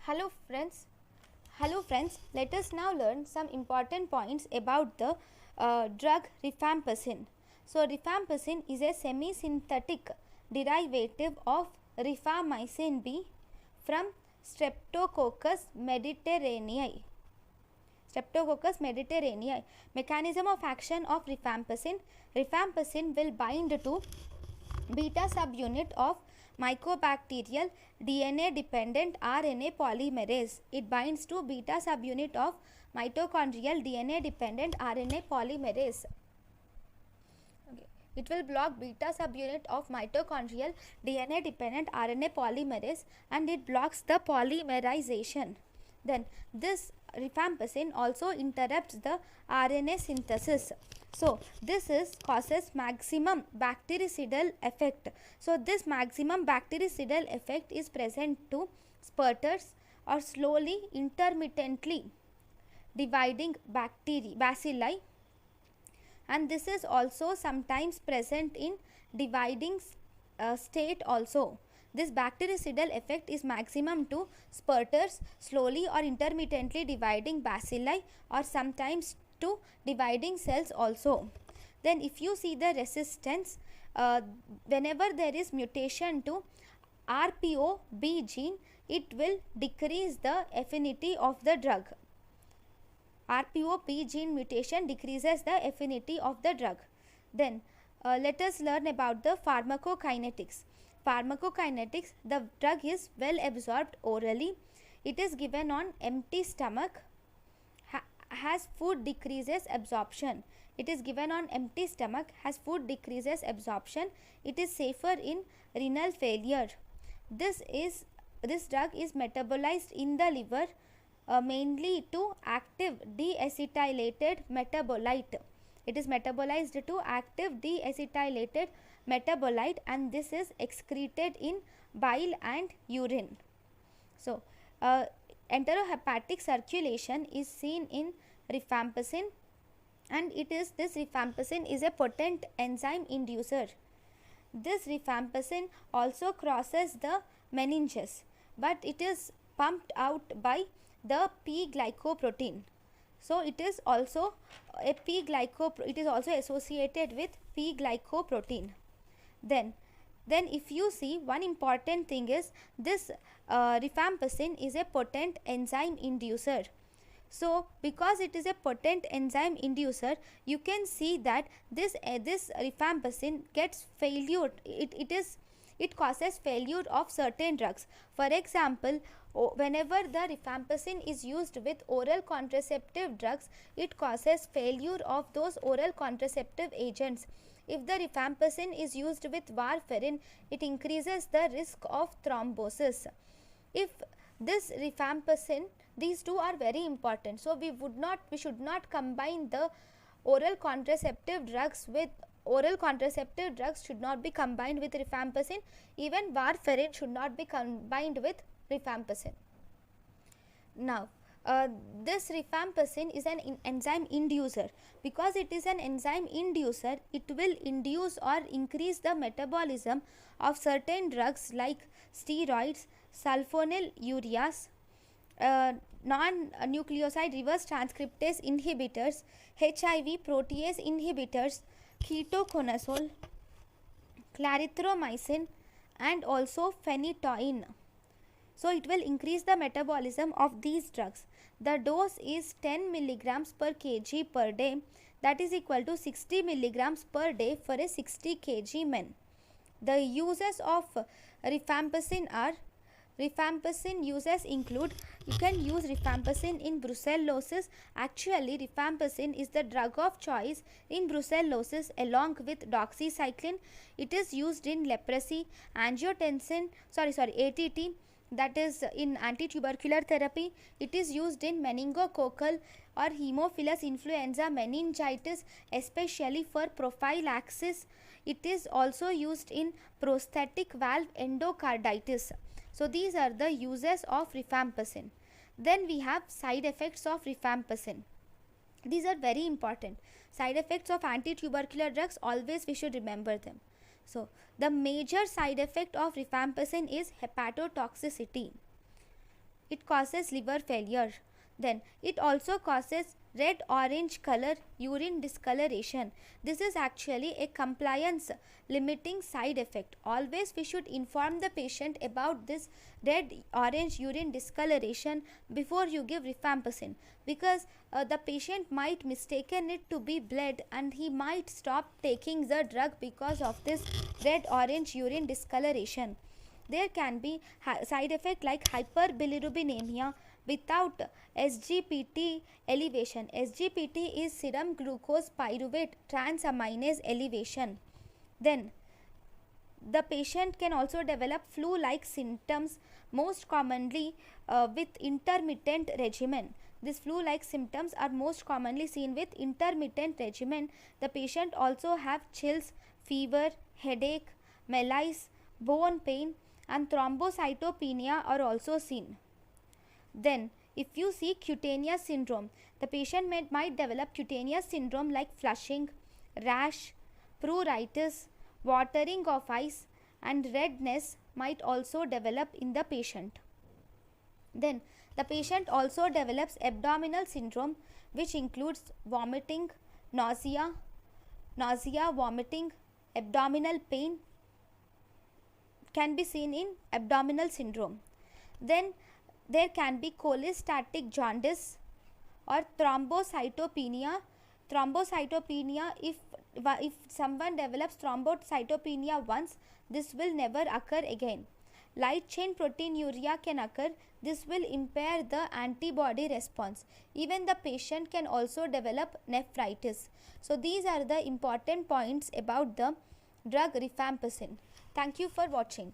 Hello friends. Hello friends. Let us now learn some important points about the drug rifampicin. So rifampicin is a semi-synthetic derivative of rifamycin B from Streptococcus mediterraneae. Streptococcus mediterraneae. Mechanism of action of rifampicin. Rifampicin will bind to beta subunit of mycobacterial DNA dependent RNA polymerase. It binds to beta subunit of mitochondrial DNA dependent RNA polymerase. Okay. It will block beta subunit of mitochondrial DNA dependent RNA polymerase and it blocks the polymerization. Then this rifampicin also interrupts the RNA synthesis. So this causes maximum bactericidal effect. So this maximum bactericidal effect is present to spurters or slowly intermittently dividing bacilli, and this is also sometimes present in dividing state also. This bactericidal effect is maximum to spurters, slowly or intermittently dividing bacilli, or sometimes to dividing cells also. Then if you see the resistance, whenever there is mutation to RPOB gene, it will decrease the affinity of the drug. RPOB gene mutation decreases the affinity of the drug. Then let us learn about the pharmacokinetics. Pharmacokinetics, the drug is well absorbed orally. It is given on empty stomach. Has food decreases absorption. It is given on empty stomach, has food decreases absorption. It is safer in renal failure. This drug is metabolized in the liver mainly to active deacetylated metabolite. It is metabolized to active deacetylated metabolite and this is excreted in bile and urine. So enterohepatic circulation is seen in rifampicin, and this rifampicin is a potent enzyme inducer. This rifampicin also crosses the meninges, but it is pumped out by the P-glycoprotein. So it is also it is also associated with P-glycoprotein. Then if you see, one important thing is this rifampicin is a potent enzyme inducer. So because it is a potent enzyme inducer, you can see that this rifampicin gets failure. It causes failure of certain drugs. For example, whenever the rifampicin is used with oral contraceptive drugs, it causes failure of those oral contraceptive agents. If the rifampicin is used with warfarin, it increases the risk of thrombosis. If this rifampicin, these two are very important. So we should not combine the oral contraceptive drugs with should not be combined with rifampicin. Even warfarin should not be combined with rifampicin. Now this rifampicin is an enzyme inducer. Because it is an enzyme inducer, it will induce or increase the metabolism of certain drugs like steroids, sulfonylureas, non-nucleoside reverse transcriptase inhibitors, HIV protease inhibitors, ketoconazole, clarithromycin, and also phenytoin. So it will increase the metabolism of these drugs. The dose is 10 milligrams per kg per day, that is equal to 60 milligrams per day for a 60 kg men. The uses of rifampicin are, rifampicin uses include, you can use rifampicin in brucellosis. Actually Rifampicin is the drug of choice in brucellosis along with doxycycline. It is used in leprosy, angiotensin, ATT, that is in anti-tubercular therapy. It is used in meningococcal or Haemophilus influenza meningitis, especially for prophylaxis. It is also used in prosthetic valve endocarditis. So these are the uses of rifampicin. Then we have side effects of rifampicin. These are very important. Side effects of anti-tubercular drugs, always we should remember them. So the major side effect of rifampicin is hepatotoxicity. it causes liver failure. Then it also causes red orange color urine discoloration. This is actually a compliance limiting side effect. Always we should inform the patient about this red orange urine discoloration before you give rifampicin, because the patient might mistaken it to be blood and he might stop taking the drug because of this red orange urine discoloration. There can be side effect like hyperbilirubinemia without SGPT elevation. SGPT is serum glucose pyruvate transaminase elevation. Then the patient can also develop flu-like symptoms, most commonly with intermittent regimen. These flu-like symptoms are most commonly seen with intermittent regimen. The patient also have chills, fever, headache, malaise, bone pain, and thrombocytopenia are also seen. Then if you see cutaneous syndrome, the patient might develop cutaneous syndrome like flushing, rash, pruritus, watering of eyes, and redness might also develop in the patient. Then the patient also develops abdominal syndrome, which includes vomiting, nausea, vomiting, abdominal pain can be seen in abdominal syndrome. Then there can be cholestatic jaundice or thrombocytopenia. Thrombocytopenia, if someone develops thrombocytopenia once, this will never occur again. Light chain proteinuria can occur. This will impair the antibody response. Even the patient can also develop nephritis. So these are the important points about the drug rifampicin. Thank you for watching.